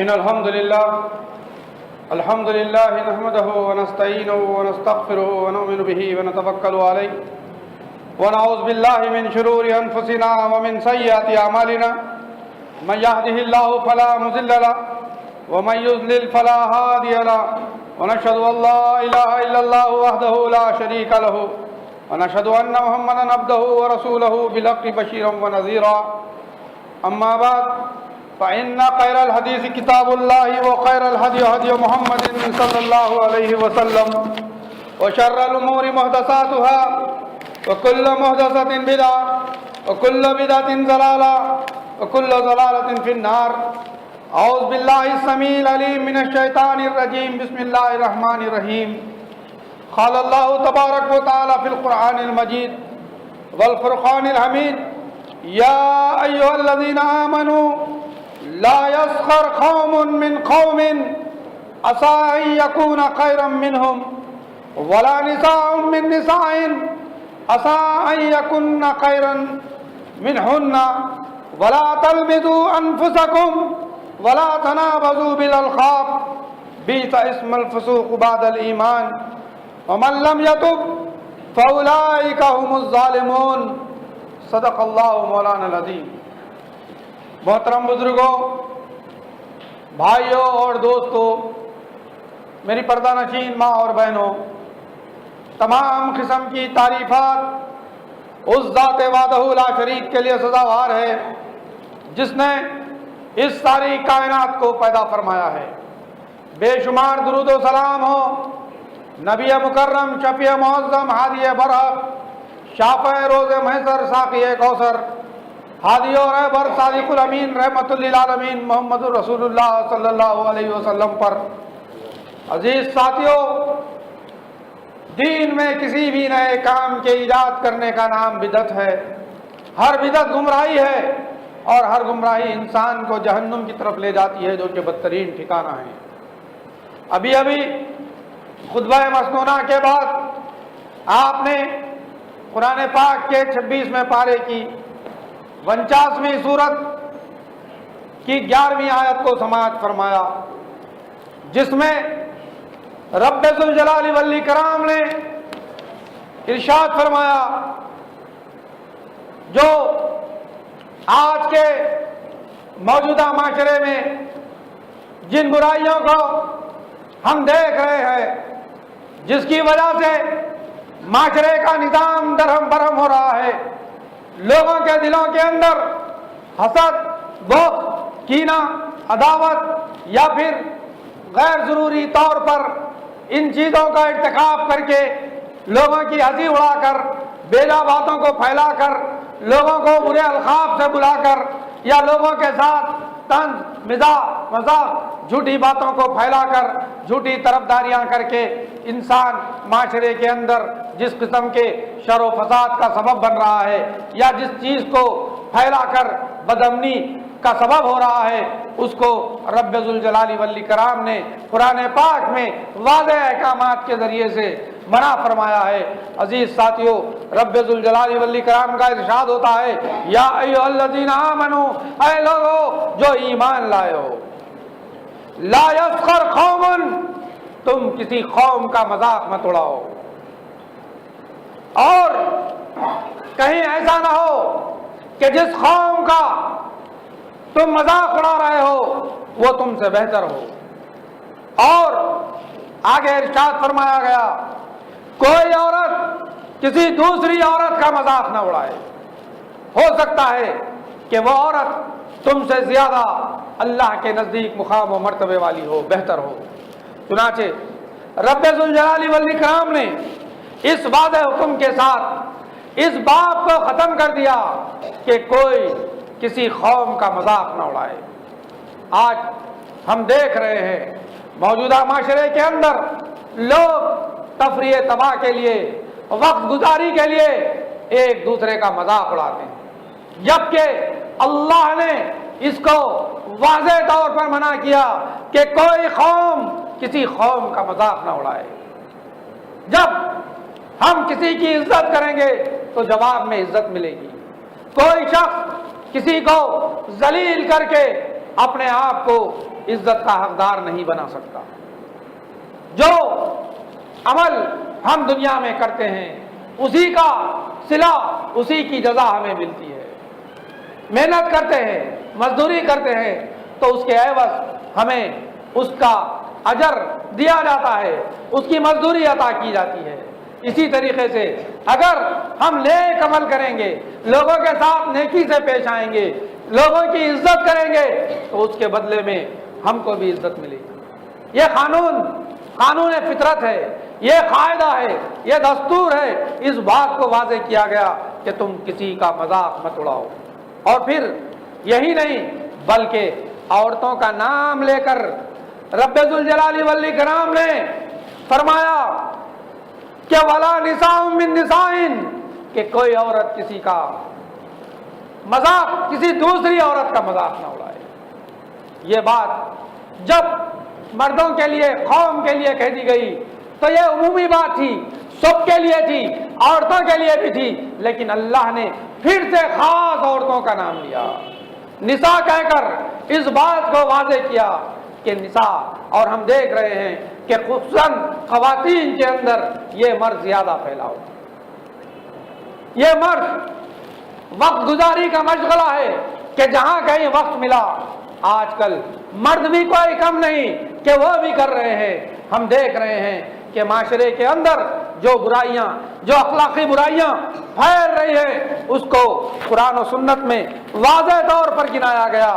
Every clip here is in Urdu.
إن الحمد لله نحمده ونستعينه ونستغفره ونؤمن به ونتوكل عليه ونعوذ بالله من شرور أنفسنا ومن سيئات أعمالنا من يهده الله فلا مضل له ومن يضلل فلا هادي له ونشهد أن لا إله إلا الله وحده لا شريك له ونشهد أن محمدا عبده ورسوله بالحق بشيرا ونذيرا أما بعد فإن خير الحديث كتاب الله وخير الهدي هدي محمد صلى الله عليه وسلم وشر الأمور محدثاتها وكل محدثة بدعة وكل بدعة ضلالة وكل ضلالة في النار. أعوذ بالله السميع العليم من الشيطان الرجيم. بسم الله الرحمن الرحيم. قال الله تبارك وتعالى في القرآن المجيد والفرقان الحميد: يا أيها الذين آمنوا لا يسخر قوم من قوم عسى أن يكون خيرا منهم ولا نساء من نساء عسى أن يكن خيرا منهن ولا تلمزوا أنفسكم ولا تنابزوا بالألقاب بئس اسم الفسوق بعد الإيمان ومن لم يتب فأولئك هم الظالمون. صدق اللہ مولانا العظیم. محترم بزرگوں، بھائیوں اور دوستوں، میری پردہ نشین ماں اور بہنوں، تمام قسم کی تعریفات اس ذات وحدہ لا شریک کے لیے سزاوار ہے جس نے اس ساری کائنات کو پیدا فرمایا ہے. بے شمار درود و سلام ہو نبی مکرم، شفیع معظم، ہادی برحق، شافع روز محشر، ساقی کوثر، ہادی اور رہبر، صادق الامین، رحمت للعالمین، محمد رسول اللہ صلی اللہ علیہ وسلم پر. عزیز ساتھیوں، دین میں کسی بھی نئے کام کے ایجاد کرنے کا نام بدعت ہے. ہر بدعت گمراہی ہے اور ہر گمراہی انسان کو جہنم کی طرف لے جاتی ہے، جو کہ بدترین ٹھکانہ ہے. ابھی خطبہ مسنونہ کے بعد آپ نے قرآن پاک کے 26ویں پارے کی 49ویں سورت کی 11ویں آیت کو سماعت فرمایا، جس میں رب ذوالجلال والاکرام نے ارشاد فرمایا: جو آج کے موجودہ معاشرے میں جن برائیوں کو ہم دیکھ رہے ہیں، جس کی وجہ سے معاشرے کا نظام درہم برہم ہو رہا ہے، لوگوں کے دلوں کے اندر حسد، بغض، کینہ، عداوت یا پھر غیر ضروری طور پر ان چیزوں کا ارتکاب کر کے لوگوں کی ہنسی اڑا کر، بیجا باتوں کو پھیلا کر، لوگوں کو برے القاب سے بلا کر یا لوگوں کے ساتھ طنز، مزاح، جھوٹی باتوں کو پھیلا کر، جھوٹی طرفداریاں کر کے انسان معاشرے کے اندر جس قسم کے شر و فساد کا سبب بن رہا ہے یا جس چیز کو پھیلا کر بدامنی کا سبب ہو رہا ہے، اس کو رب ذوالجلال والاکرام نے قرآن پاک میں واضح احکامات کے ذریعے سے منع فرمایا ہے. عزیز ساتھیوں، رب ذوالجلال والاکرام کا ارشاد ہوتا ہے: یا ایھا الذین آمنو، اے لوگو جو ایمان لائے ہو، لا یسخر قوم، تم کسی قوم کا مذاق مت اڑاؤ، اور کہیں ایسا نہ ہو کہ جس قوم کا تم مذاق اڑا رہے ہو وہ تم سے بہتر ہو. اور آگے ارشاد فرمایا گیا: کوئی عورت کسی دوسری عورت کا مذاق نہ اڑائے. ہو سکتا ہے کہ وہ عورت تم سے زیادہ اللہ کے نزدیک مقام و مرتبے والی ہو، بہتر ہو. چنانچہ رب ذوالجلال والاکرام نے اس واضح حکم کے ساتھ اس باب کو ختم کر دیا کہ کوئی کسی قوم کا مذاق نہ اڑائے. آج ہم دیکھ رہے ہیں موجودہ معاشرے کے اندر لوگ تفریح تباہ کے لیے، وقت گزاری کے لیے ایک دوسرے کا مذاق اڑاتے ہیں، جبکہ اللہ نے اس کو واضح طور پر منع کیا کہ کوئی قوم کسی قوم کا مذاق نہ اڑائے. جب ہم کسی کی عزت کریں گے تو جواب میں عزت ملے گی. کوئی شخص کسی کو ذلیل کر کے اپنے آپ کو عزت کا حقدار نہیں بنا سکتا۔ جو عمل ہم دنیا میں کرتے ہیں اسی کا صلہ، اسی کی جزا ہمیں ملتی ہے۔ محنت کرتے ہیں، مزدوری کرتے ہیں تو اس کے عوض ہمیں اس کا اجر دیا جاتا ہے، اس کی مزدوری عطا کی جاتی ہے۔ اسی طریقے سے اگر ہم نیک عمل کریں گے، لوگوں کے ساتھ نیکی سے پیش آئیں گے، لوگوں کی عزت کریں گے تو اس کے بدلے میں ہم کو بھی عزت ملے گی۔ یہ قانون فطرت ہے، یہ قاعدہ ہے، یہ دستور ہے۔ اس بات کو واضح کیا گیا کہ تم کسی کا مذاق مت اڑاؤ۔ اور پھر یہی نہیں بلکہ عورتوں کا نام لے کر رب ذوالجلال والاکرام نے فرمایا کہ ولا نساء من نساء، کہ کوئی عورت کسی کا مذاق، کسی دوسری عورت کا مذاق نہ اڑائے۔ یہ بات جب مردوں کے لیے، قوم کے لیے کہہ دی گئی تو یہ عمومی بات تھی، سب کے لیے تھی، عورتوں کے لیے بھی تھی، لیکن اللہ نے پھر سے خاص عورتوں کا نام لیا، نساء کہہ کر اس بات کو واضح کیا کہ نساء۔ اور ہم دیکھ رہے ہیں کہ خصوصاً خواتین کے اندر یہ مرض زیادہ پھیلا ہوا، یہ مرض وقت گزاری کا مشغلہ ہے کہ جہاں کہیں وقت ملا، آج کل مرد بھی کوئی کم نہیں کہ وہ بھی کر رہے ہیں۔ ہم دیکھ رہے ہیں کہ معاشرے کے اندر جو برائیاں، جو اخلاقی برائیاں پھیل رہی ہیں، اس کو قرآن و سنت میں واضح طور پر گنایا گیا،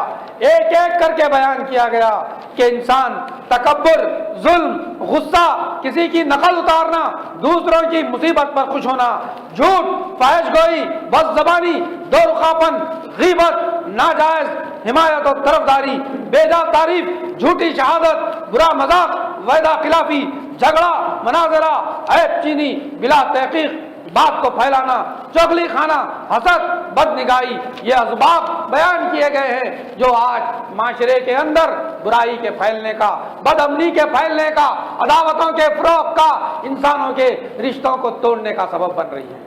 ایک ایک کر کے بیان کیا گیا کہ انسان تکبر، ظلم، غصہ، کسی کی نقل اتارنا، دوسروں کی مصیبت پر خوش ہونا، جھوٹ، فحش گوئی، بد زبانی، دو رخاپن، غیبت، ناجائز حمایت و طرفداری، بیجا تعریف، جھوٹی شہادت، برا مذاق، وعدہ خلافی، جھگڑا، مناظرہ، عیب چینی، بلا تحقیق بات کو پھیلانا، چغلی کھانا، حسد، بد نگاہی، یہ اسباب بیان کیے گئے ہیں جو آج معاشرے کے اندر برائی کے پھیلنے کا، بد امنی کے پھیلنے کا، عداوتوں کے فروغ کا، انسانوں کے رشتوں کو توڑنے کا سبب بن رہی ہے۔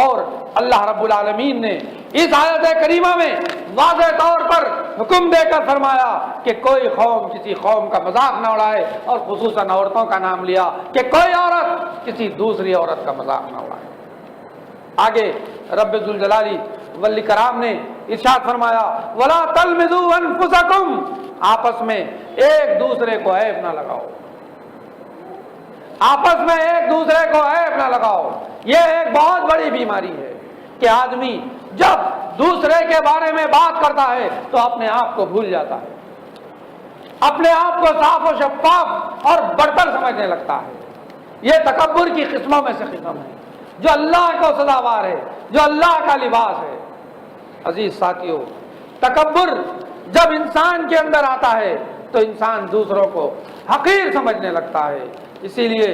اور اللہ رب العالمین نے اس آیت کریمہ میں واضح طور پر حکم دے کر فرمایا کہ کوئی قوم کسی قوم کا مذاق نہ اڑائے، اور خصوصاً عورتوں کا نام لیا کہ کوئی عورت کسی دوسری عورت کا مذاق نہ اڑائے۔ آگے رب ذوالجلال والاکرام نے ارشاد فرمایا وَلَا تَلْمِزُوا أَنفُسَكُمْ، آپس میں ایک دوسرے کو عیب نہ لگاؤ، آپس میں ایک دوسرے کو عیب نہ لگاؤ۔ یہ ایک بہت بڑی بیماری ہے کہ آدمی جب دوسرے کے بارے میں بات کرتا ہے تو اپنے آپ کو بھول جاتا ہے، اپنے آپ کو صاف و شفاف اور برتر سمجھنے لگتا ہے۔ یہ تکبر کی قسموں میں سے قسم ہے جو اللہ کو سزاوار ہے، جو اللہ کا لباس ہے۔ عزیز ساتھیو، تکبر جب انسان کے اندر آتا ہے تو انسان دوسروں کو حقیر سمجھنے لگتا ہے۔ اسی لیے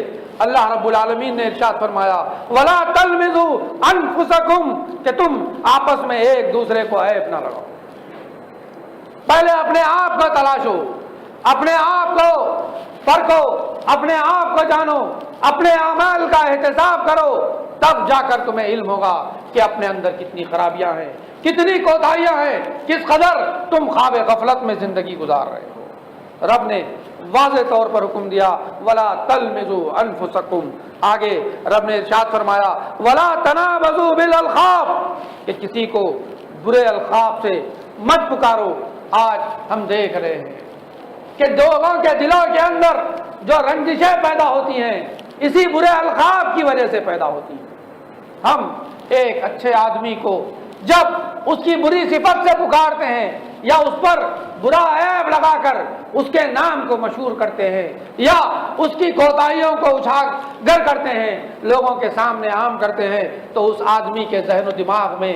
اللہ رب العالمین نے ارشاد فرمایا وَلَا تَلْمِزُوا أَنفُسَكُمْ، کہ تم آپس میں ایک دوسرے کو عیب نہ لگاؤ۔ پہلے اپنے آپ کو تلاشو، اپنے آپ کو پرکھو، اپنے آپ کو جانو، اپنے اعمال کا احتساب کرو، تب جا کر تمہیں علم ہوگا کہ اپنے اندر کتنی خرابیاں ہیں، کتنی کوتاہیاں ہیں، کس قدر تم خواب غفلت میں زندگی گزار رہے ہو۔ رب نے واضح طور پر حکم دیا وَلَا تَلْمِزُوا أَنفُسَكُمْ۔ آگے رب نے ارشاد فرمایا وَلَا تَنَابَزُوا بِالْأَلْقَابِ، کہ کسی کو برے القاب سے مت پکارو۔ آج ہم دیکھ رہے ہیں کہ لوگوں کے دلوں کے اندر جو رنجشیں پیدا ہوتی ہیں اسی برے القاب کی وجہ سے پیدا ہوتی ہیں۔ ہم ایک اچھے آدمی کو جب اس کی بری صفت سے پکارتے ہیں یا اس پر برا عیب لگا کر اس کے نام کو مشہور کرتے ہیں یا اس کی کوتاہیوں کو اجاگر کرتے ہیں، لوگوں کے سامنے عام کرتے ہیں، تو اس آدمی کے ذہن و دماغ میں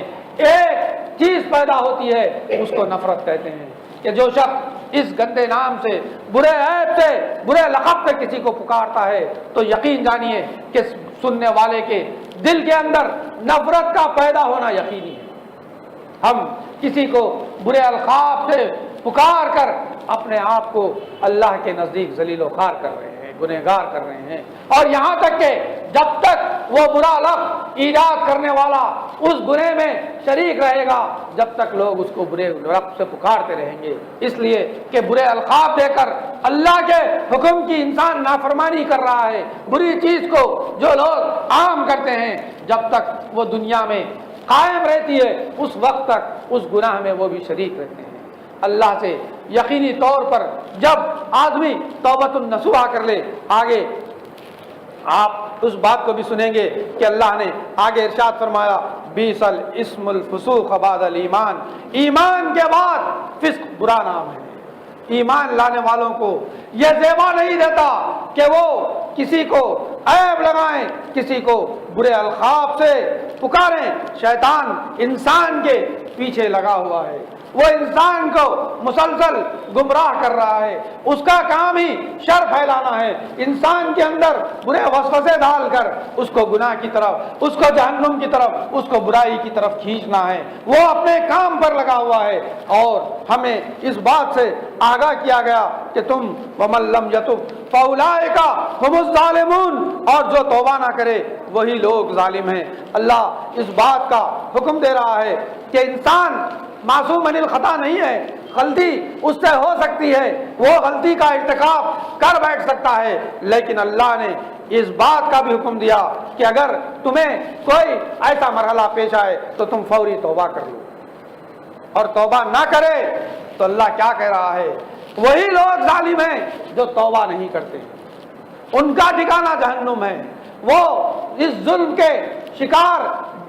ایک چیز پیدا ہوتی ہے، اس کو نفرت کہتے ہیں۔ کہ جو شخص اس گندے نام سے، برے عیب سے، برے لقب سے کسی کو پکارتا ہے تو یقین جانیے کہ سننے والے کے دل کے اندر نفرت کا پیدا ہونا یقینی ہے۔ ہم کسی کو برے القاب سے پکار کر اپنے آپ کو اللہ کے نزدیک ذلیل و خوار کر رہے ہیں، گنہگار کر رہے ہیں، اور یہاں تک کہ جب تک وہ برا لفظ ایجاد کرنے والا اس گناہ میں شریک رہے گا جب تک لوگ اس کو برے لفظ سے پکارتے رہیں گے، اس لیے کہ برے القاب دے کر اللہ کے حکم کی انسان نافرمانی کر رہا ہے۔ بری چیز کو جو لوگ عام کرتے ہیں جب تک وہ دنیا میں قائم رہتی ہے اس وقت تک اس گناہ میں وہ بھی شریک رہتے ہیں۔ اللہ سے یقینی طور پر جب آدمی توبۃ النصوح کر لے، آگے آپ اس بات کو بھی سنیں گے کہ اللہ نے آگے ارشاد فرمایا بیس الاسم الفسوق بعد الایمان، ایمان کے بعد فسق برا نام ہے۔ ایمان لانے والوں کو یہ زیبا نہیں دیتا کہ وہ کسی کو عیب لگائیں، کسی کو برے القاب سے پکاریں۔ شیطان انسان کے پیچھے لگا ہوا ہے، وہ انسان کو مسلسل گمراہ کر رہا ہے، اس کا کام ہی شر پھیلانا ہے، انسان کے اندر برے وسوسے ڈال کر اس کو گناہ کی طرف، اس کو جہنم کی طرف، اس کو برائی کی طرف کھینچنا ہے۔ وہ اپنے کام پر لگا ہوا ہے، اور ہمیں اس بات سے آگاہ کیا گیا کہ تم ومن لم یتب فاولئک هم الظالمون، اور جو توبہ نہ کرے وہی لوگ ظالم ہیں۔ اللہ اس بات کا حکم دے رہا ہے کہ انسان معصوم من الخطا نہیں ہے، غلطی اس سے ہو سکتی ہے، وہ غلطی کا ارتکاب کر بیٹھ سکتا ہے، لیکن اللہ نے اس بات کا بھی حکم دیا کہ اگر تمہیں کوئی ایسا مرحلہ پیش آئے تو تم فوری توبہ کر لو، اور توبہ نہ کرے تو اللہ کیا کہہ رہا ہے؟ وہی لوگ ظالم ہیں جو توبہ نہیں کرتے، ان کا ٹھکانہ جہنم ہے، وہ اس ظلم کے شکار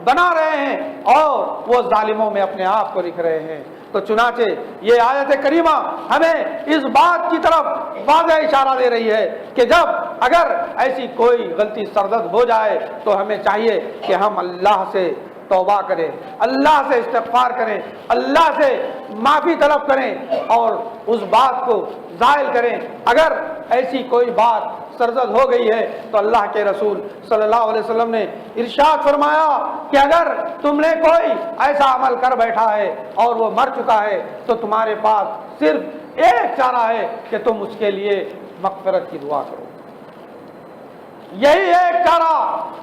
بنا رہے ہیں اور وہ ظالموں میں اپنے آپ کو لکھ رہے ہیں۔ تو چنانچہ یہ آیت کریمہ ہمیں اس بات کی طرف واضح اشارہ دے رہی ہے کہ جب اگر ایسی کوئی غلطی سرزد ہو جائے تو ہمیں چاہیے کہ ہم اللہ سے توبہ کریں، اللہ سے استغفار کریں، اللہ سے معافی طلب کریں اور اس بات کو زائل کریں۔ اگر ایسی کوئی بات سرزد ہو گئی ہے تو اللہ کے رسول صلی اللہ علیہ وسلم نے ارشاد فرمایا کہ اگر تم نے کوئی ایسا عمل کر بیٹھا ہے اور وہ مر چکا ہے تو تمہارے پاس صرف ایک چارہ ہے کہ تم اس کے لیے مغفرت کی دعا کرو، یہی ایک چارہ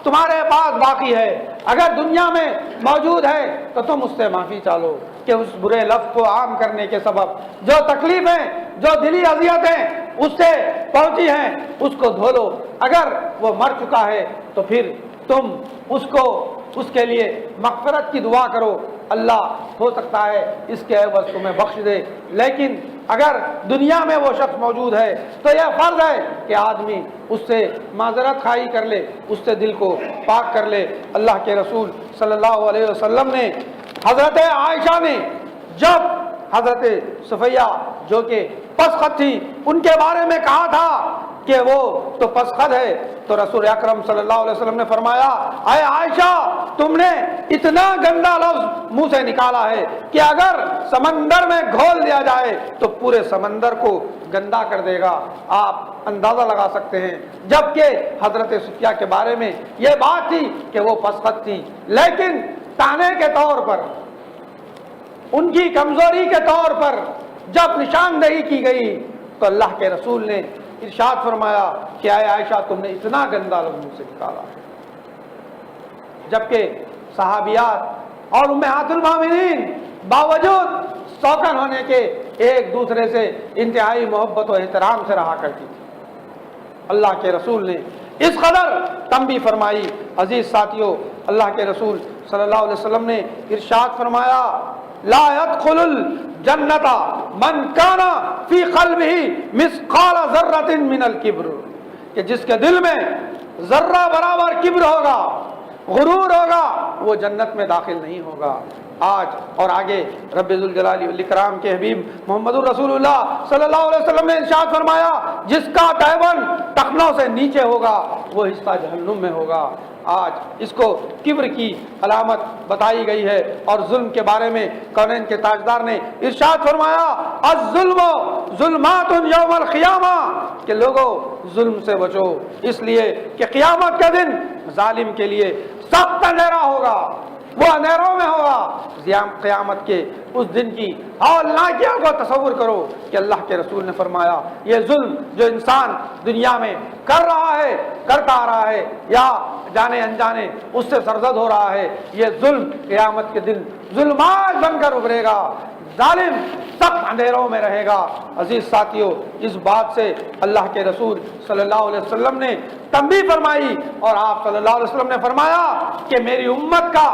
تمہارے پاس باقی ہے۔ اگر دنیا میں موجود ہے تو تم اس سے معافی چاہو کہ اس برے لفظ کو عام کرنے کے سبب جو تکلیفیں، جو دلی اذیتیں اس سے پہنچی ہیں اس کو دھو لو۔ اگر وہ مر چکا ہے تو پھر تم اس کے لیے مغفرت کی دعا کرو، اللہ ہو سکتا ہے اس کے عوض تمہیں بخش دے۔ لیکن اگر دنیا میں وہ شخص موجود ہے تو یہ فرض ہے کہ آدمی اس سے معذرت خواہی کر لے، اس سے دل کو پاک کر لے۔ اللہ کے رسول صلی اللہ علیہ وسلم نے حضرت عائشہ نے جب حضرت صفیہ جو کہ پسخط تھی ان کے بارے میں کہا تھا کہ وہ تو پسخط ہے، تو رسول اکرم صلی اللہ علیہ وسلم نے فرمایا اے عائشہ تم نے اتنا گندا لفظ منہ سے نکالا ہے کہ اگر سمندر میں گھول دیا جائے تو پورے سمندر کو گندا کر دے گا۔ آپ اندازہ لگا سکتے ہیں، جبکہ حضرت صفیہ کے بارے میں یہ بات تھی کہ وہ پسخط تھی، لیکن تانے کے طور پر، ان کی کمزوری کے طور پر جب نشاندہی کی گئی تو اللہ کے رسول نے ارشاد فرمایا کہ اے عائشہ تم نے اتنا گندا لفظ منہ سے نکالا ہے، جبکہ صحابیات اور امہات المومنین باوجود سوکن ہونے کے ایک دوسرے سے انتہائی محبت و احترام سے رہا کرتی تھی۔ اللہ کے رسول نے اس قدر تنبیہ فرمائی۔ عزیز ساتھیوں، اللہ کے رسول صلی اللہ علیہ وسلم نے ارشاد فرمایا لا يدخل الجنت من کان فی قلبہ مثقال ذرۃ من الکبر، کہ جس کے دل میں ذرہ برابر کبر ہوگا، غرور ہوگا، وہ جنت میں داخل نہیں ہوگا۔ آج اور آگے رب ذوالجلال والاکرام کے حبیب محمد الرسول اللہ صلی اللہ علیہ وسلم نے ارشاد فرمایا جس کا تہبند ٹخنوں سے نیچے ہوگا وہ حصہ جہنم میں ہوگا۔ آج اس کو کبر کی علامت بتائی گئی ہے، اور ظلم کے بارے میں کونین کے تاجدار نے ارشاد فرمایا الظلم ظلمات یوم القیامہ، کہ لوگوں ظلم سے بچو، اس لیے کہ قیامت کے دن ظالم کے لیے سخت اندھیرا ہوگا، وہ اندھیروں میں ہوگا۔ قیامت کے اس دن کی ہولناکیوں کو تصور کرو کہ اللہ کے رسول نے فرمایا یہ ظلم جو انسان دنیا میں کر رہا ہے، کرتا آ رہا ہے یا جانے انجانے اس سے سرزد ہو رہا ہے، یہ ظلم قیامت کے دن ظلمات بن کر ابھرے گا، ظالم سخت اندھیروں میں رہے گا۔ عزیز ساتھیوں، اس بات سے اللہ کے رسول صلی اللہ علیہ وسلم نے تنبیہ فرمائی، اور آپ صلی اللہ علیہ وسلم نے فرمایا کہ میری امت کا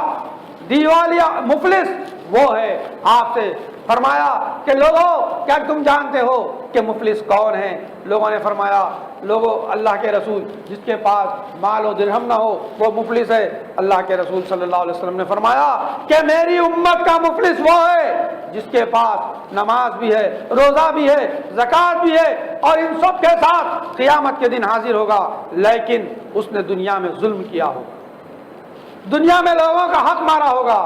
دیوالیہ مفلس وہ ہے۔ آپ سے فرمایا کہ لوگوں کیا تم جانتے ہو کہ مفلس کون ہے؟ لوگوں نے فرمایا لوگوں اللہ کے رسول جس کے پاس مال و درہم نہ ہو وہ مفلس ہے۔ اللہ کے رسول صلی اللہ علیہ وسلم نے فرمایا کہ میری امت کا مفلس وہ ہے جس کے پاس نماز بھی ہے، روزہ بھی ہے، زکوٰۃ بھی ہے، اور ان سب کے ساتھ قیامت کے دن حاضر ہوگا، لیکن اس نے دنیا میں ظلم کیا ہوگا، دنیا میں لوگوں کا حق مارا ہوگا۔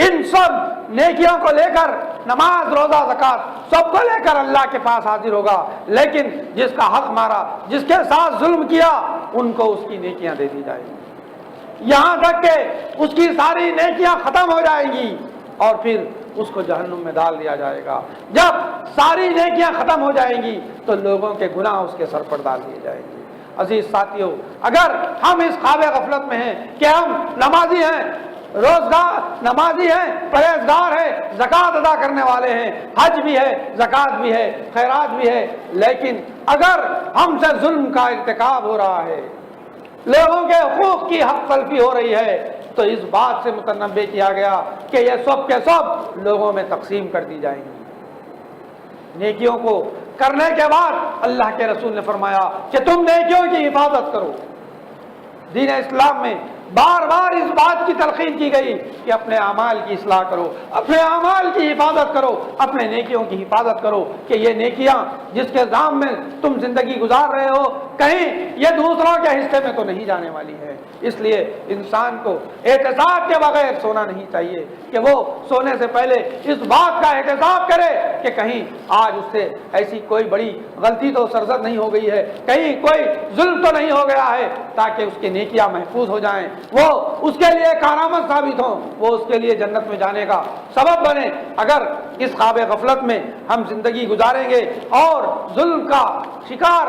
ان سب نیکیوں کو لے کر نماز، روزہ، زکوٰۃ سب کو لے کر اللہ کے پاس حاضر ہوگا، لیکن جس کا حق مارا، جس کے ساتھ ظلم کیا، ان کو اس کی نیکیاں دے دی جائیں گی، یہاں تک کہ اس کی ساری نیکیاں ختم ہو جائیں گی اور پھر اس کو جہنم میں ڈال دیا جائے گا۔ جب ساری نیکیاں ختم ہو جائیں گی تو لوگوں کے گناہ اس کے سر پر ڈال دیے جائیں گے۔ عزیز ساتھیوں، اگر ہم اس خواب غفلت میں ہیں کہ ہم نمازی ہیں، روزگار نمازی ہیں، پرہیزگار ہیں، زکوٰۃ ادا کرنے والے ہیں، حج بھی ہے، زکوٰۃ بھی ہے، خیرات بھی ہے، لیکن اگر ہم سے ظلم کا ارتکاب ہو رہا ہے، لوگوں کے حقوق کی حق تلفی ہو رہی ہے، تو اس بات سے متنبہ کیا گیا کہ یہ سب کے سب لوگوں میں تقسیم کر دی جائیں گی۔ نیکیوں کو کرنے کے بعد اللہ کے رسول نے فرمایا کہ تم نیکیوں کی حفاظت کرو۔ دین اسلام میں بار بار اس بات کی تلقین کی گئی کہ اپنے اعمال کی اصلاح کرو، اپنے اعمال کی حفاظت کرو، اپنے نیکیوں کی حفاظت کرو، کہ یہ نیکیاں جس کے ذام میں تم زندگی گزار رہے ہو کہیں یہ دوسروں کے حصے میں تو نہیں جانے والی ہے۔ اس لیے انسان کو احتساب کے بغیر سونا نہیں چاہیے کہ وہ سونے سے پہلے اس بات کا احتساب کرے کہ کہیں آج اس سے ایسی کوئی بڑی غلطی تو سرزد نہیں ہو گئی ہے، کہیں کوئی ظلم تو نہیں ہو گیا ہے، تاکہ اس کی نیکیاں محفوظ ہو جائیں، وہ اس کے لیے کارآمد ثابت ہوں، وہ اس کے لیے جنت میں جانے کا سبب بنے۔ اگر اس خواب غفلت میں ہم زندگی گزاریں گے اور ظلم کا شکار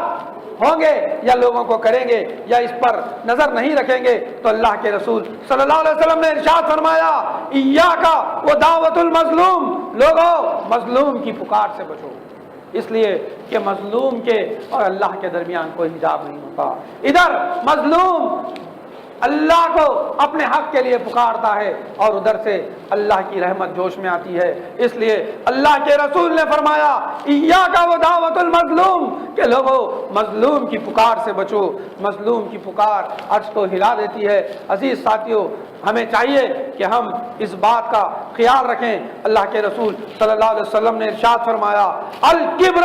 ہوں گے یا لوگوں کو کریں گے یا اس پر نظر نہیں رکھیں گے، تو اللہ کے رسول صلی اللہ علیہ وسلم نے ارشاد فرمایا ایاک و دعوت المظلوم، لوگوں مظلوم کی پکار سے بچو، اس لیے کہ مظلوم کے اور اللہ کے درمیان کوئی حجاب نہیں ہوتا۔ ادھر مظلوم اللہ کو اپنے حق کے لیے پکارتا ہے اور ادھر سے اللہ کی رحمت جوش میں آتی ہے۔ اس لیے اللہ کے رسول نے فرمایا ایاک و دعوت المظلوم، کہ لوگوں مظلوم کی پکار سے بچو۔ مظلوم کی پکار عرش کو ہلا دیتی ہے۔ عزیز ساتھیوں، ہمیں چاہیے کہ ہم اس بات کا خیال رکھیں۔ اللہ کے رسول صلی اللہ علیہ وسلم نے ارشاد فرمایا الکبر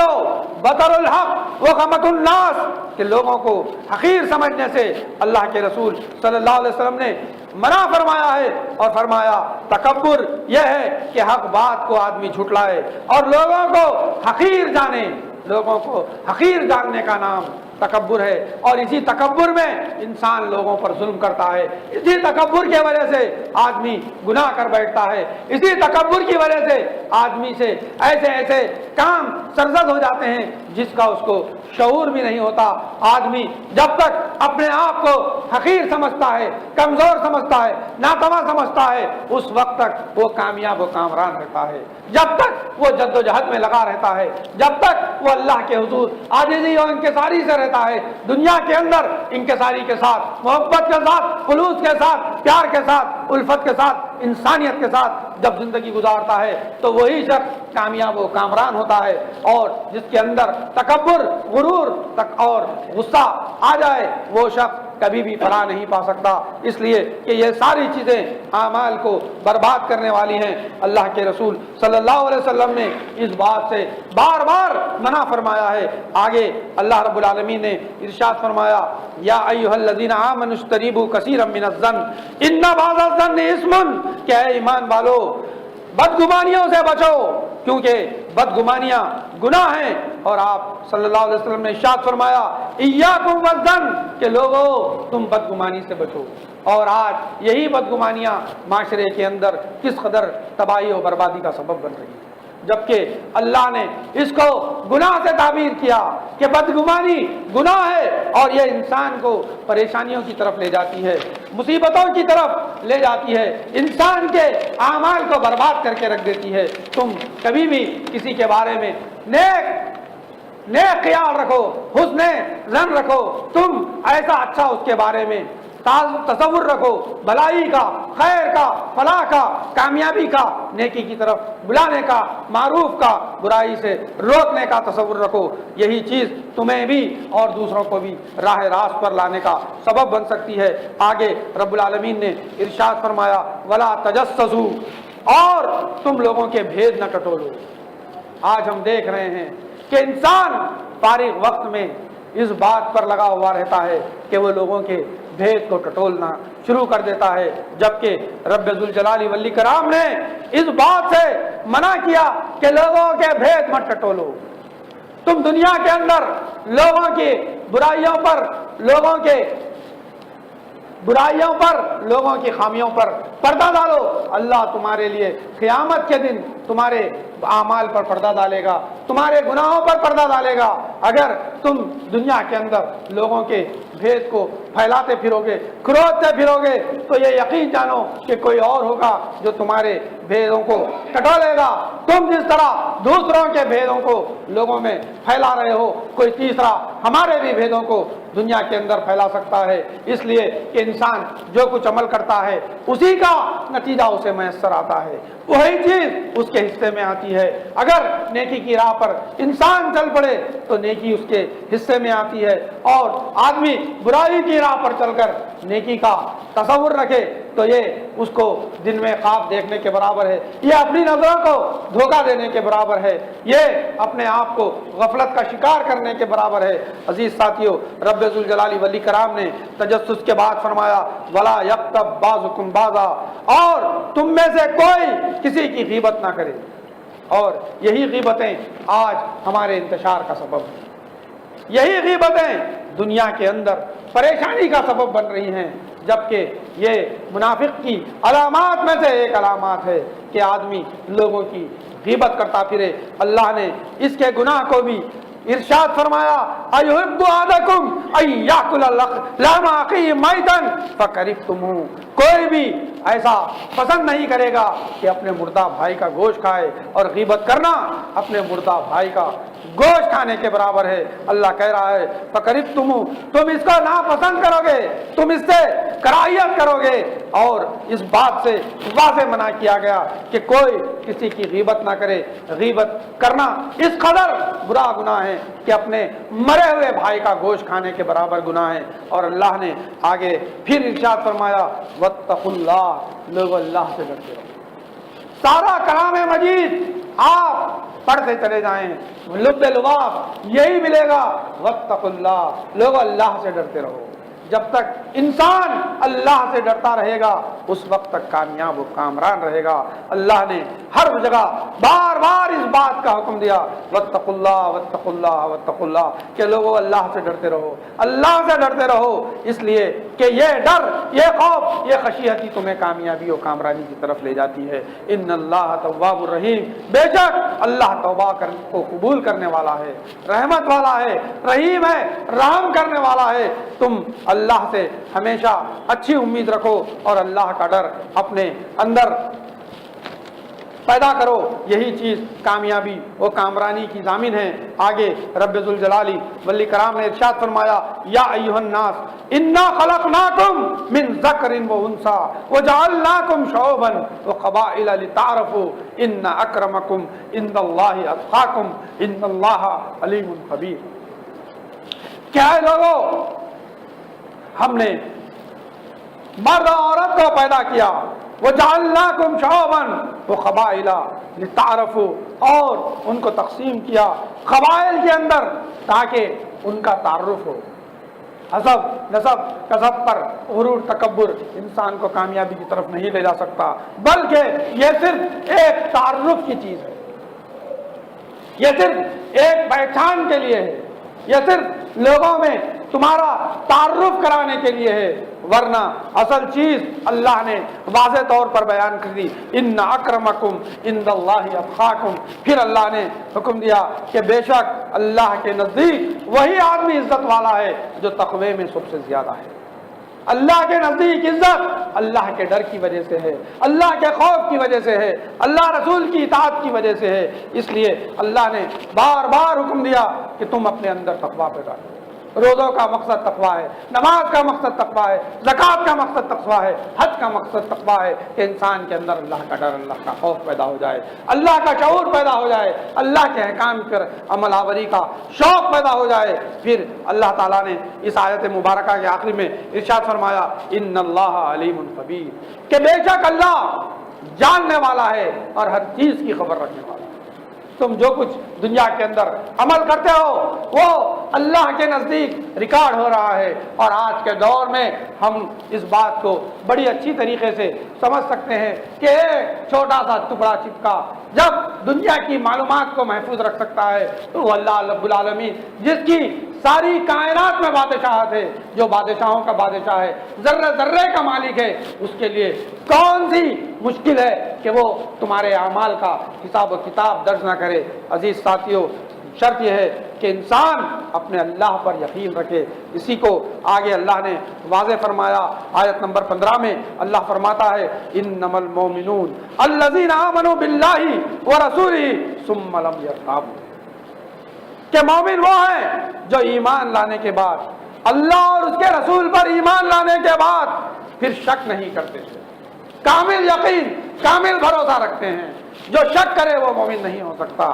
بطر الحق وغمط الناس، کہ لوگوں کو حقیر سمجھنے سے اللہ کے رسول صلی اللہ علیہ وسلم نے منع فرمایا ہے، اور فرمایا تکبر یہ ہے کہ حق بات کو آدمی جھٹلائے اور لوگوں کو حقیر جانے۔ لوگوں کو حقیر جاننے کا نام تکبر ہے، اور اسی تکبر میں انسان لوگوں پر ظلم کرتا ہے، اسی تکبر کی وجہ سے آدمی گناہ کر بیٹھتا ہے، اسی تکبر کی وجہ سے آدمی سے ایسے ایسے کام سرزد ہو جاتے ہیں جس کا اس کو شعور بھی نہیں ہوتا۔ آدمی جب تک اپنے آپ کو حقیر سمجھتا ہے، کمزور سمجھتا ہے، ناتواں سمجھتا ہے، اس وقت تک وہ کامیاب و کامران رہتا ہے۔ جب تک وہ جد و جہد میں لگا رہتا ہے، جب تک وہ اللہ کے حضور عاجزی اور انکساری سے رہتا ہے، دنیا کے اندر انکساری کے ساتھ، محبت کے ساتھ، خلوص کے ساتھ، پیار کے ساتھ، الفت کے ساتھ، انسانیت کے ساتھ جب زندگی گزارتا ہے تو وہی شخص کامیاب و کامران ہوتا ہے۔ اور جس کے اندر تکبر، غرور تک اور غصہ آ جائے وہ شخص کبھی بھی فلاح نہیں پا سکتا، اس لیے کہ یہ ساری چیزیں اعمال کو برباد کرنے والی ہیں۔ اللہ کے رسول صلی اللہ علیہ وسلم نے اس بات سے بار بار منع فرمایا ہے۔ آگے اللہ رب العالمین نے ارشاد فرمایا یا ایھا الذین آمنوا اجتنبوا کثیرا من الظن ان بعض الظن اسم، کہ اے ایمان والو بدگمانیوں سے بچو، کیونکہ بدگمانیاں گناہ ہیں۔ اور آپ صلی اللہ علیہ وسلم نے ارشاد فرمایا ایاکم والظن، کہ لوگوں تم بدگمانی سے بچو۔ اور آج یہی بدگمانیاں معاشرے کے اندر کس قدر تباہی و بربادی کا سبب بن رہی ہیں۔ جبکہ اللہ نے اس کو گناہ سے تعبیر کیا کہ بدگمانی گناہ ہے اور یہ انسان کو پریشانیوں کی طرف لے جاتی ہے، مصیبتوں کی طرف لے جاتی ہے، انسان کے اعمال کو برباد کر کے رکھ دیتی ہے۔ تم کبھی بھی کسی کے بارے میں نیک خیال رکھو، حسن ظن رکھو، تم ایسا اچھا اس کے بارے میں تصور رکھو، بھلائی کا، خیر کا، فلاح کا، کامیابی کا، نیکی کی طرف بلانے کا، معروف کا، برائی سے روکنے کا تصور رکھو۔ یہی چیز تمہیں بھی اور دوسروں کو بھی راہ راست پر لانے کا سبب بن سکتی ہے۔ آگے رب العالمین نے ارشاد فرمایا وَلَا تَجَسَّسُوا، اور تم لوگوں کے بھید نہ ٹٹولو۔ آج ہم دیکھ رہے ہیں کہ انسان فارغ وقت میں اس بات پر لگا ہوا رہتا ہے کہ وہ لوگوں کے بھید کو ٹٹولنا شروع کر دیتا ہے، جبکہ رب ذوالجلال والاکرام نے اس بات سے منع کیا کہ لوگوں کے بھید مت ٹٹولو۔ تم دنیا کے اندر لوگوں کی برائیوں پر، لوگوں کی خامیوں پر پردہ ڈالو، اللہ تمہارے لیے قیامت کے دن تمہارے اعمال پر پردہ ڈالے گا، تمہارے گناہوں پر پردہ ڈالے گا۔ اگر تم دنیا کے اندر لوگوں کے بھید کو پھیلاتے پھرو گے، کھروچتے پھرو گے، تو یہ یقین جانو کہ کوئی اور ہوگا جو تمہارے بھیدوں کو ٹٹولے گا۔ تم جس طرح دوسروں کے بھیدوں کو لوگوں میں پھیلا رہے ہو، کوئی تیسرا ہمارے بھی بھیدوں کو دنیا کے اندر پھیلا سکتا ہے۔ اس لیے کہ انسان جو کچھ عمل کرتا ہے اسی کا نتیجہ اسے میسر آتا ہے، وہی چیز اس کے حصے میں آتی ہے۔ اگر نیکی کی راہ پر انسان چل پڑے تو نیکی اس کے حصے میں آتی ہے، اور آدمی برائی کی راہ پر چل کر نیکی کا تصور رکھے تو یہ اس کو دن میں خواب دیکھنے کے برابر ہے، یہ اپنی نظروں کو دھوکہ دینے کے برابر ہے، یہ اپنے آپ کو غفلت کا شکار کرنے کے برابر ہے۔ عزیز ساتھیو، رب ذوالجلال والاکرام نے تجسس کے بعد فرمایا وَلَا يَغْتَبْ بَعْضُكُمْ بَعْضًا، اور تم میں سے کوئی کسی کی غیبت نہ کرے۔ اور یہی غیبتیں آج ہمارے انتشار کا سبب ہیں، یہی غیبتیں دنیا کے اندر پریشانی کا سبب بن رہی ہیں، جبکہ یہ منافق کی علامات میں سے ایک علامات ہے کہ آدمی لوگوں کی غیبت کرتا پھرے۔ اللہ نے اس کے گناہ کو بھی ارشاد فرمایا اَيُحِبُّ أَحَدُكُمْ أَن يَأْكُلَ لَحْمَ أَخِيهِ مَيْتًا فَكَرِهْتُمُوهُ، کوئی بھی ایسا پسند نہیں کرے گا کہ اپنے مردہ بھائی کا گوشت کھائے، اور غیبت کرنا اپنے مردہ بھائی کا گوشت کھانے کے برابر ہے۔ اللہ کہہ رہا ہے فَكَرِهْتُمُوهُ، تم اس کو ناپسند کرو گے، تم اس سے کراہیت کرو گے، اور اس بات سے واضح منع کیا گیا کہ کوئی کسی کی غیبت نہ کرے۔ غیبت کرنا اس قدر برا گناہ ہے کہ اپنے مرے ہوئے بھائی کا گوشت کھانے کے برابر گناہ ہے۔ اور اللہ نے آگے پھر ارشاد فرمایا وَاتَّقُوا اللَّهَ، لوگ اللہ سے ڈرتے رہو۔ سارا کلام مجید آپ پڑھتے چلے جائیں، لب لباب یہی ملے گا وَاتَّقُوا اللَّهَ، لوگ اللہ سے ڈرتے رہو۔ جب تک انسان اللہ سے ڈرتا رہے گا اس وقت تک کامیاب و کامران رہے گا۔ اللہ نے ہر جگہ بار بار اس بات کا حکم دیا واتقوا اللہ واتقوا اللہ واتقوا اللہ، کہ لوگوں اللہ سے ڈرتے رہو، اللہ سے ڈرتے رہو، اس لیے کہ یہ ڈر، یہ خوف، یہ خشیت ہی تمہیں کامیابی و کامرانی کی طرف لے جاتی ہے۔ ان اللہ تواب الرحیم، بے شک اللہ توبہ کو قبول کرنے والا ہے، رحمت والا ہے، رحیم ہے، رحم کرنے والا ہے۔ تم اللہ سے ہمیشہ اچھی امید رکھو اور اللہ کا ڈر اپنے اندر پیدا کرو، یہی چیز کامیابی و کامرانی کی ضامن ہے۔ آگے رب ذوالجلال والاکرام نے ارشاد فرمایا یا ایھا الناس انا خلقناکم من ذکر و انثی وجعلناکم شعوبا وقبائل لتعارفوا ان اکرمکم عند اللہ اتقاکم ان اللہ علیم خبیر۔ کیا ہے لوگوں، ہم نے مرد و عورت کو پیدا کیا، وَجَعَلْنَاكُمْ شُعُوبًا وَقَبَائِلَ لِتَعْارَفُوا، اور ان کو تقسیم کیا قبائل کے اندر تاکہ ان کا تعارف ہو۔ حسب نسب کسب پر غرور تکبر انسان کو کامیابی کی طرف نہیں لے جا سکتا، بلکہ یہ صرف ایک تعارف کی چیز ہے، یہ صرف ایک پہچان کے لیے ہے، یہ صرف لوگوں میں تمہارا تعارف کرانے کے لیے ہے۔ ورنہ اصل چیز اللہ نے واضح طور پر بیان کر دی، ان اکرمکم عند اللہ اتقاکم۔ پھر اللہ نے حکم دیا کہ بے شک اللہ کے نزدیک وہی آدمی عزت والا ہے جو تقوی میں سب سے زیادہ ہے۔ اللہ کے نزدیک عزت اللہ کے ڈر کی وجہ سے ہے، اللہ کے خوف کی وجہ سے ہے، اللہ رسول کی اطاعت کی وجہ سے ہے۔ اس لیے اللہ نے بار بار حکم دیا کہ تم اپنے اندر تقوی پیدا کرو۔ روزوں کا مقصد تقوی ہے، نماز کا مقصد تقوی ہے، زکوٰۃ کا مقصد تقوی ہے، حج کا مقصد تقوی ہے کہ انسان کے اندر اللہ کا ڈر، اللہ کا خوف پیدا ہو جائے، اللہ کا شعور پیدا ہو جائے، اللہ کے احکام پر عمل آوری کا شوق پیدا ہو جائے۔ پھر اللہ تعالیٰ نے اس آیت مبارکہ کے آخری میں ارشاد فرمایا، ان اللہ علیم خبیر، کہ بے شک اللہ جاننے والا ہے اور ہر چیز کی خبر رکھنے والا ہے۔ تم جو کچھ دنیا کے اندر عمل کرتے ہو وہ اللہ کے نزدیک ریکارڈ ہو رہا ہے، اور آج کے دور میں ہم اس بات کو بڑی اچھی طریقے سے سمجھ سکتے ہیں کہ ایک چھوٹا سا ٹکڑا چپکا جب دنیا کی معلومات کو محفوظ رکھ سکتا ہے تو وہ اللہ رب العالمین جس کی ساری کائنات میں بادشاہت ہے، جو بادشاہوں کا بادشاہ ہے، ذرے ذرے کا مالک ہے، اس کے لیے کون سی مشکل ہے کہ وہ تمہارے اعمال کا حساب و کتاب درج نہ کرے۔ عزیز ساتھیوں، شرط یہ ہے کہ انسان اپنے اللہ پر یقین رکھے۔ اسی کو آگے اللہ نے واضح فرمایا، آیت نمبر 15 میں اللہ فرماتا ہے، انما المؤمنون الذین آمنوا باللہ ورسولہ ثم لم یرتابوا، کہ مومن وہ ہیں جو ایمان لانے کے بعد اللہ اور اس کے رسول پر ایمان لانے کے بعد پھر شک نہیں کرتے، کامل یقین، کامل بھروسہ رکھتے ہیں۔ جو شک کرے وہ مومن نہیں ہو سکتا۔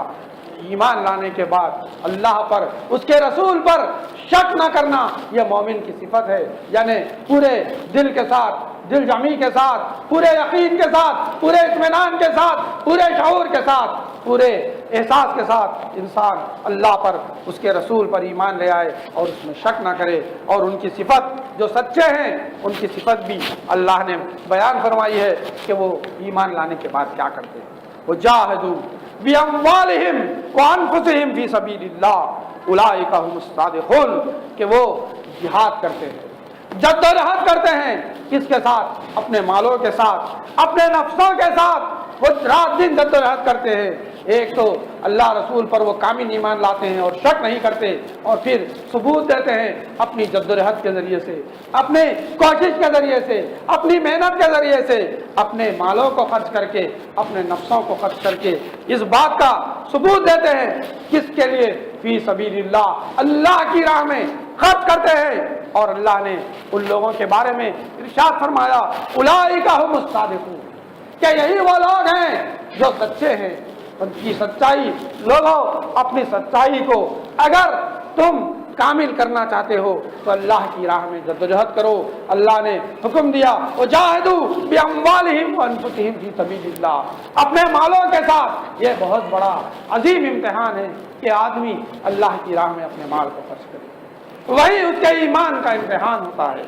ایمان لانے کے بعد اللہ پر، اس کے رسول پر شک نہ کرنا یہ مومن کی صفت ہے، یعنی پورے دل کے ساتھ، دل جمی کے ساتھ، پورے یقین کے ساتھ، پورے اطمینان کے ساتھ، پورے شعور کے ساتھ، پورے احساس کے ساتھ انسان اللہ پر، اس کے رسول پر ایمان لے آئے اور اس میں شک نہ کرے۔ اور ان کی صفت، جو سچے ہیں ان کی صفت بھی اللہ نے بیان فرمائی ہے کہ وہ ایمان لانے کے بعد کیا کرتے ہیں۔ وجاہدوا بِأَمْوَالِهِمْ وَأَنفُسِهِمْ فِي سَبِيلِ اللَّهِ أُولَئِكَ هُمُ الصَّادِقُونَ، کہ وہ جہاد کرتے ہیں، جدوجہد کرتے ہیں، کس کے ساتھ؟ اپنے مالوں کے ساتھ، اپنے نفسوں کے ساتھ، وہ رات دن جدوجہد کرتے ہیں۔ ایک تو اللہ رسول پر وہ کامل ایمان لاتے ہیں اور شک نہیں کرتے، اور پھر ثبوت دیتے ہیں اپنی جدوجہد کے ذریعے سے، اپنے کوشش کے ذریعے سے، اپنی محنت کے ذریعے سے، اپنے مالوں کو خرچ کر کے، اپنے نفسوں کو خرچ کر کے اس بات کا ثبوت دیتے ہیں، کس کے لیے؟ فی سبیل اللہ، اللہ کی راہ میں خرچ کرتے ہیں۔ اور اللہ نے ان لوگوں کے بارے میں ارشاد فرمایا، اولئک ھم الصادقون، کہ یہی وہ لوگ ہیں جو سچے ہیں۔ ان کی سچائی، لوگوں اپنی سچائی کو اگر تم کامل کرنا چاہتے ہو تو اللہ کی راہ میں جدوجہد کرو۔ اللہ نے حکم دیا، وجاہدوا باموالہم وانفسہم فی سبیل اللہ، اپنے مالوں کے ساتھ۔ یہ بہت بڑا عظیم امتحان ہے کہ آدمی اللہ کی راہ میں اپنے مال کو خرچ کرے، وہی اس کے ایمان کا امتحان ہوتا ہے۔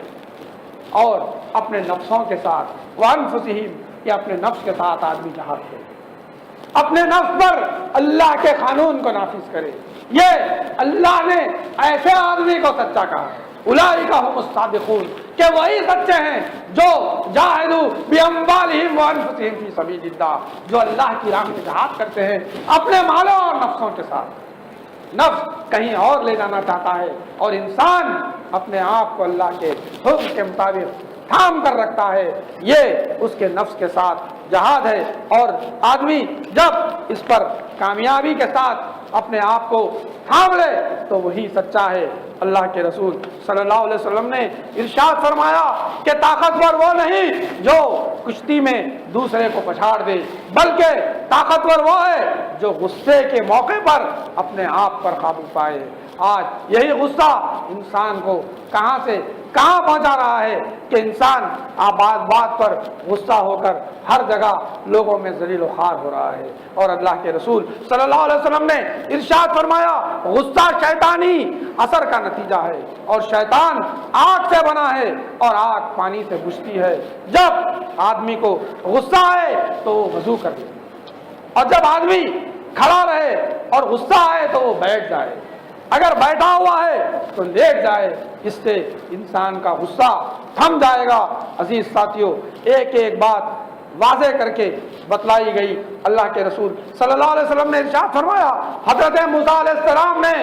اور اپنے نفسوں کے ساتھ، وانفسہم، کہ اپنے نفس کے ساتھ آدمی جہاد کرے، اپنے نفس پر اللہ کے قانون کو نافذ کرے۔ یہ اللہ نے ایسے آدمی کو سچا کہا ہے، اولئک ھم الصادقون، کہ وہی سچے ہیں جو جاہدوا باموالہم وانفسہم فی سبیل اللہ، جو اللہ کی راہ میں جہاد کرتے ہیں اپنے مالوں اور نفسوں کے ساتھ۔ نفس کہیں اور لے جانا چاہتا ہے اور انسان اپنے آپ کو اللہ کے حکم کے مطابق تھام کر رکھتا ہے، یہ اس کے نفس کے ساتھ جہاد ہے۔ اور آدمی جب اس پر کامیابی کے ساتھ اپنے آپ کو تھام لے تو وہی سچا ہے۔ اللہ کے رسول صلی اللہ علیہ وسلم نے ارشاد فرمایا کہ طاقتور وہ نہیں جو کشتی میں دوسرے کو پچھاڑ دے، بلکہ طاقتور وہ ہے جو غصے کے موقع پر اپنے آپ پر قابو پائے۔ آج یہی غصہ انسان کو کہاں سے کہاں پہنچا رہا ہے کہ انسان آباد بات پر غصہ ہو کر ہر جگہ لوگوں میں ذلیل و خوار ہو رہا ہے۔ اور اللہ کے رسول صلی اللہ علیہ وسلم نے ارشاد فرمایا، غصہ شیطانی اثر کا نتیجہ ہے، اور شیطان آگ سے بنا ہے اور آگ پانی سے بجھتی ہے۔ جب آدمی کو غصہ آئے تو وہ وضو کر لے، اور جب آدمی کھڑا رہے اور غصہ آئے تو وہ بیٹھ جائے۔ اگر بیٹھا ہوا ہے تو لیٹ جائے، اس سے انسان کا غصہ تھم جائے گا۔ عزیز ساتھیوں، ایک ایک بات واضح کر کے بتلائی گئی۔ اللہ کے رسول صلی اللہ علیہ وسلم نے ارشاد فرمایا، حضرت موسیٰ علیہ السلام نے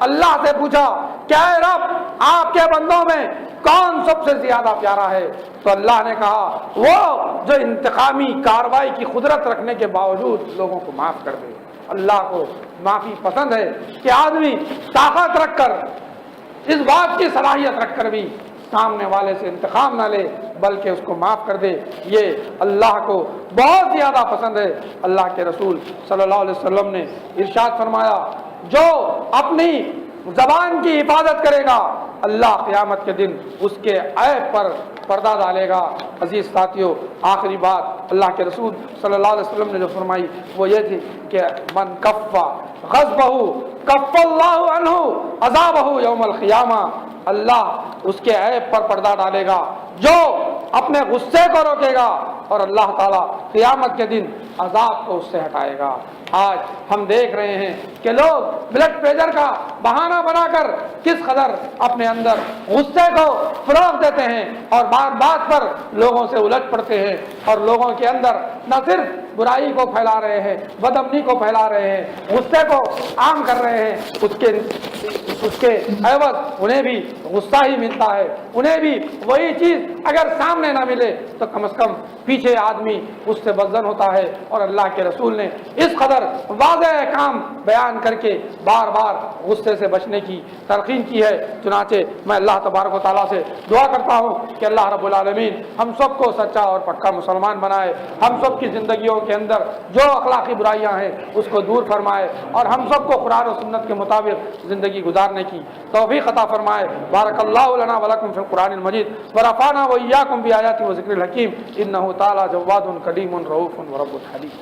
اللہ سے پوچھا کہ اے رب، آپ کے بندوں میں کون سب سے زیادہ پیارا ہے؟ تو اللہ نے کہا، وہ جو انتقامی کارروائی کی قدرت رکھنے کے باوجود لوگوں کو معاف کر دے۔ اللہ کو معافی پسند ہے کہ آدمی طاقت رکھ کر، اس بات کی صلاحیت رکھ کر بھی سامنے والے سے انتقام نہ لے، بلکہ اس کو معاف کر دے۔ یہ اللہ کو بہت زیادہ پسند ہے۔ اللہ کے رسول صلی اللہ علیہ وسلم نے ارشاد فرمایا، جو اپنی زبان کی حفاظت کرے گا، اللہ قیامت کے دن اس کے عیب پر پردہ ڈالے گا۔ عزیز ساتھیوں، آخری بات اللہ کے رسول صلی اللہ علیہ وسلم نے جو فرمائی وہ یہ تھی کہ من کف غضبہ کف اللہ عنہ عذابہ یوم القیامہ، اللہ اس کے عیب پر پردہ ڈالے گا۔ جو اپنے غصے کو روکے گا اور اللہ تعالیٰ قیامت کے دن عذاب کو اس سے ہٹائے گا۔ آج ہم دیکھ رہے ہیں کہ لوگ بلڈ پریشر کا بہانہ بنا کر کس قدر اپنے اندر غصے کو فروغ دیتے ہیں اور بات بات پر لوگوں سے الجھ پڑتے ہیں، اور لوگوں کے اندر نہ صرف برائی کو پھیلا رہے ہیں، بدامنی کو پھیلا رہے ہیں، غصے کو عام کر رہے ہیں۔ اس کے عوض انہیں بھی غصہ ہی ملتا ہے، انہیں بھی وہی چیز اگر سامنے نہ ملے تو کم از کم پیچھے آدمی اس سے بدظن ہوتا ہے۔ اور اللہ کے رسول نے اس قدر واضح احکام بیان کر کے بار بار غصے سے بچنے کی تلقین کی ہے۔ چنانچہ میں اللہ تبارک و تعالیٰ سے دعا کرتا ہوں کہ اللہ رب العالمین ہم سب کو سچا اور پکا مسلمان بنائے، ہم سب کی زندگیوں کے اندر جو اخلاقی برائیاں ہیں اس کو دور فرمائے، اور ہم سب کو قرآن و سنت کے مطابق زندگی گزارنے کی توفیق عطا فرمائے۔ بارک اللہ لنا ولکم فی القرآن المجید ورفعنا وإیاکم بآیاتہ وذکر الحکیم، انہ تعالی جواد کریم رؤوف ورب حلیم۔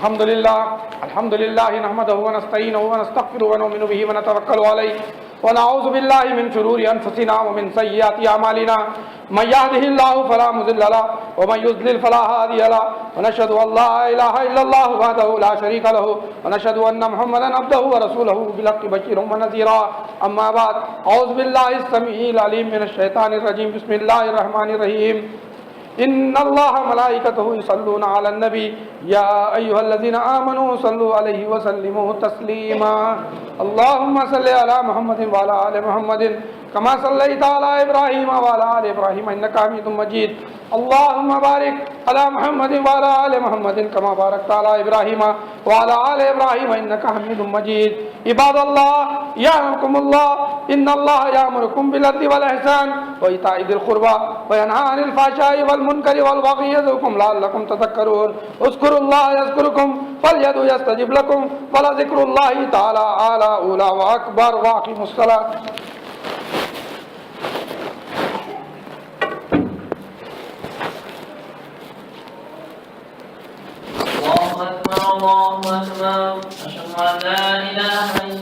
الحمد للہ نحمده ونستعینه ونستغفره ونؤمن به ونتوکل علیہ ونعوذ باللہ من شرور انفسنا ومن سیئات اعمالنا، من یهده اللہ فلا مضل له ومن یضلل فلا هادی له، ونشهد ان لا الہ الا اللہ وحدہ لا شریک له، ونشهد ان محمدا عبدہ ورسولہ بالحق بشیرا ونذیرا۔ اما بعد، اعوذ باللہ السمیع العلیم من الشیطان الرجیم، بسم اللہ الرحمن الرحیم۔ ان اللہ ملائکتہ یصلون علی النبی یا ایھا الذین آمنوا صلوا علیہ وسلموا تسلیما۔ اللہم صل علی محمد وعلی آل محمد کما صلیت علی ابراہیم وعلی آل ابراہیم انک حمید مجید۔ اللہم بارک علی محمد وعلی آل محمد کما بارکت علی ابراہیم وعلی آل ابراہیم انک حمید مجید۔ عباد اللہ یرحمکم اللہ، ان اللہ یامرکم بالعدل والاحسان وایتاء ذی القربى وینہی عن الفحشاء والمنکر والبغی یعظکم لعلکم تذکرون۔ اذکروا اللہ یذکرکم فلیدعوا یستجب لکم ولذکر اللہ تعالی اعلی اولی واکبر۔ واقیموا الصلاۃ۔ الله أكبر الله أكبر، أشهد أن لا إله إلا